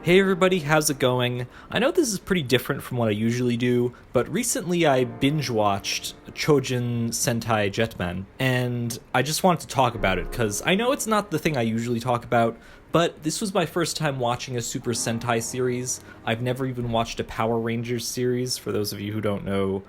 Hey everybody, how's it going? I know this is pretty different from what I usually do, but recently I binge-watched Choujin Sentai Jetman, and I just wanted to talk about it, because I know it's not the thing I usually talk about, but this was my first time watching a Super Sentai series. I've never even watched a Power Rangers series. For those of you who don't know,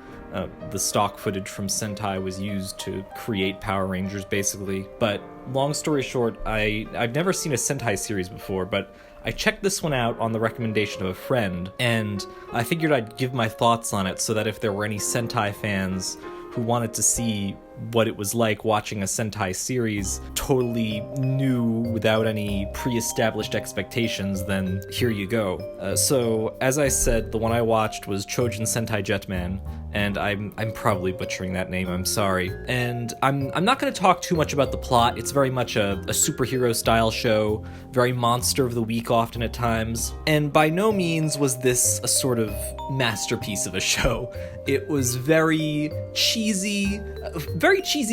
the stock footage from Sentai was used to create Power Rangers, basically. But long story short, I've never seen a Sentai series before, but I checked this one out on the recommendation of a friend, and I figured I'd give my thoughts on it so that if there were any Sentai fans who wanted to see what it was like watching a Sentai series totally new without any pre-established expectations, then here you go. So, as I said, the one I watched was Choujin Sentai Jetman, and I'm probably butchering that name, I'm sorry. And I'm not going to talk too much about the plot. It's very much a superhero-style show, very monster of the week often at times, and by no means was this a sort of masterpiece of a show. It was very cheesy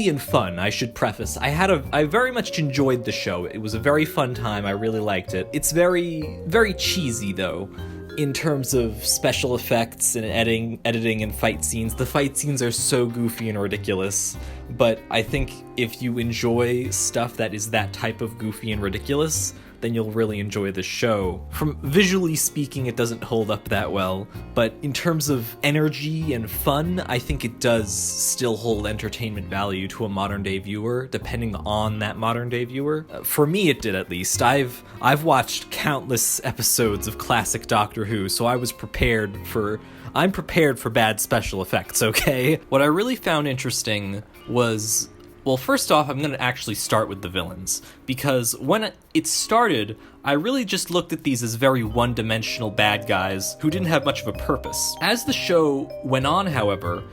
and fun, I should preface. I very much enjoyed the show. It was a very fun time, I really liked it. It's very, very cheesy though, in terms of special effects and editing and fight scenes. The fight scenes are so goofy and ridiculous, but I think if you enjoy stuff that is that type of goofy and ridiculous, then you'll really enjoy the show. From visually speaking, it doesn't hold up that well, but in terms of energy and fun, I think it does still hold entertainment value to a modern day viewer, depending on that modern day viewer. For me, it did at least. I've watched countless episodes of classic Doctor Who, so I'm prepared for bad special effects, okay? What I really found interesting was, well, first off, I'm going to actually start with the villains, because when it started, I really just looked at these as very one-dimensional bad guys who didn't have much of a purpose. As the show went on, however,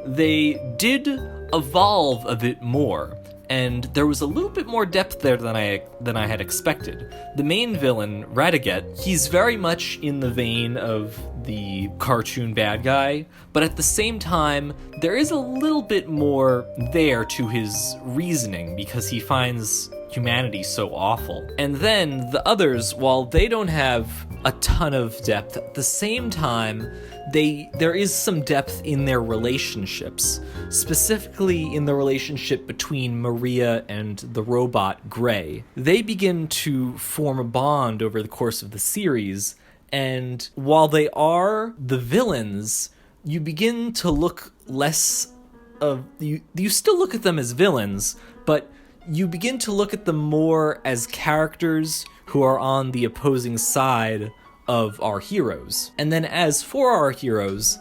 they did evolve a bit more, and there was a little bit more depth there than I had expected. The main villain, Radiget, he's very much in the vein of the cartoon bad guy, but at the same time, there is a little bit more there to his reasoning because he finds humanity so awful. And then the others, while they don't have a ton of depth, at the same time, there is some depth in their relationships, specifically in the relationship between Maria and the robot Gray. They begin to form a bond over the course of the series, and while they are the villains, you begin to look less of... You still look at them as villains, but you begin to look at them more as characters who are on the opposing side of our heroes. And then as for our heroes,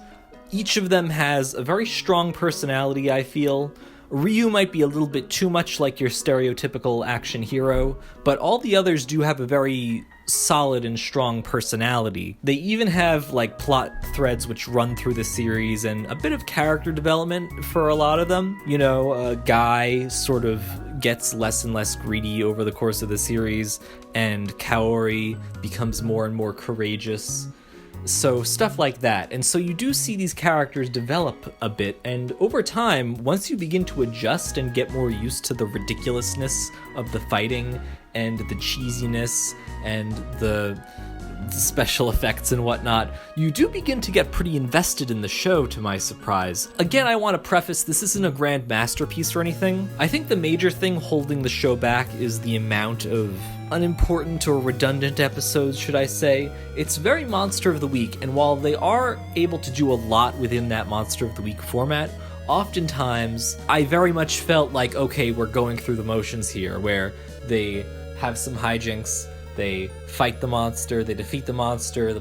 each of them has a very strong personality, I feel. Ryu might be a little bit too much like your stereotypical action hero, but all the others do have a very solid and strong personality. They even have like plot threads which run through the series and a bit of character development for a lot of them. You know, Guy sort of gets less and less greedy over the course of the series, and Kaori becomes more and more courageous. So stuff like that. And so you do see these characters develop a bit, and over time, once you begin to adjust and get more used to the ridiculousness of the fighting and the cheesiness and the special effects and whatnot, you do begin to get pretty invested in the show, to my surprise. Again, I want to preface, this isn't a grand masterpiece or anything. I think the major thing holding the show back is the amount of unimportant or redundant episodes, should I say. It's very Monster of the Week, and while they are able to do a lot within that Monster of the Week format, oftentimes I very much felt like, okay, we're going through the motions here, where they have some hijinks, they fight the monster, they defeat the monster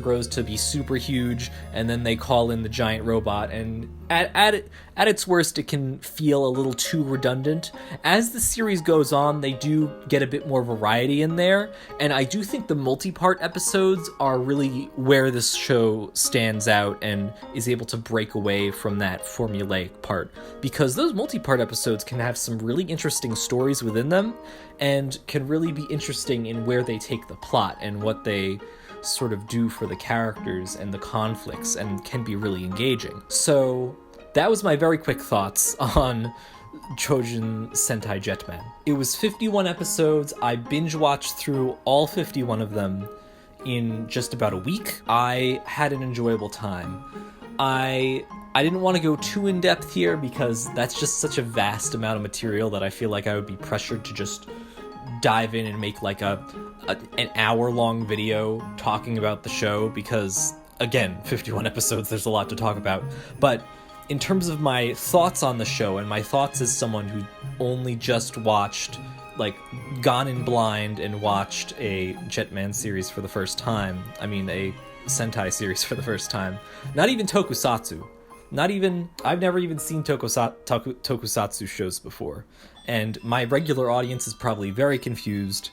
grows to be super huge, and then they call in the giant robot, and at its worst, it can feel a little too redundant. As the series goes on, they do get a bit more variety in there, and I do think the multi-part episodes are really where this show stands out and is able to break away from that formulaic part, because those multi-part episodes can have some really interesting stories within them, and can really be interesting in where they take the plot and what they sort of do for the characters and the conflicts, and can be really engaging. So that was my very quick thoughts on Choujin Sentai Jetman. It was 51 episodes. I binge watched through all 51 of them in just about a week. I had an enjoyable time. I didn't want to go too in-depth here because that's just such a vast amount of material that I feel like I would be pressured to just dive in and make like an hour-long video talking about the show because, again, 51 episodes, there's a lot to talk about. But in terms of my thoughts on the show, and my thoughts as someone who only just watched, like, gone in blind and watched a Jetman series for the first time, I mean, a Sentai series for the first time, not even tokusatsu, I've never even seen tokusatsu shows before, and my regular audience is probably very confused,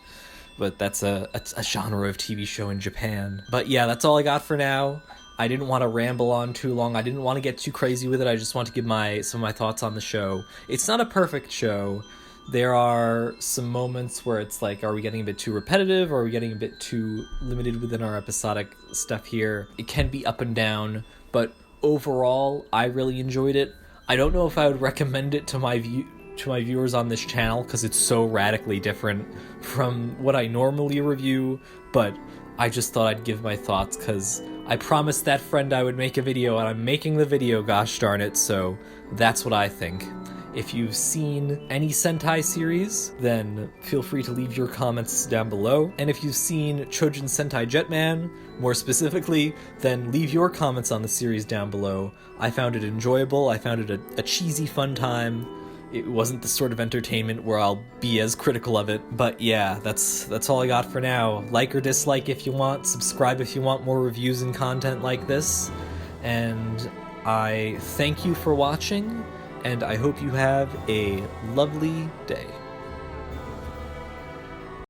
but that's a genre of TV show in Japan. But yeah, that's all I got for now. I didn't want to ramble on too long. I didn't want to get too crazy with it. I just want to give some of my thoughts on the show. It's not a perfect show. There are some moments where it's like, are we getting a bit too repetitive, or are we getting a bit too limited within our episodic stuff here? It can be up and down, but overall, I really enjoyed it. I don't know if I would recommend it to my viewers on this channel because it's so radically different from what I normally review, but I just thought I'd give my thoughts because I promised that friend I would make a video, and I'm making the video, gosh darn it, so that's what I think. If you've seen any Sentai series, then feel free to leave your comments down below. And if you've seen Choujin Sentai Jetman, more specifically, then leave your comments on the series down below. I found it enjoyable, I found it a cheesy, fun time. It wasn't the sort of entertainment where I'll be as critical of it. But yeah, that's all I got for now. Like or dislike if you want, subscribe if you want more reviews and content like this. And I thank you for watching, and I hope you have a lovely day.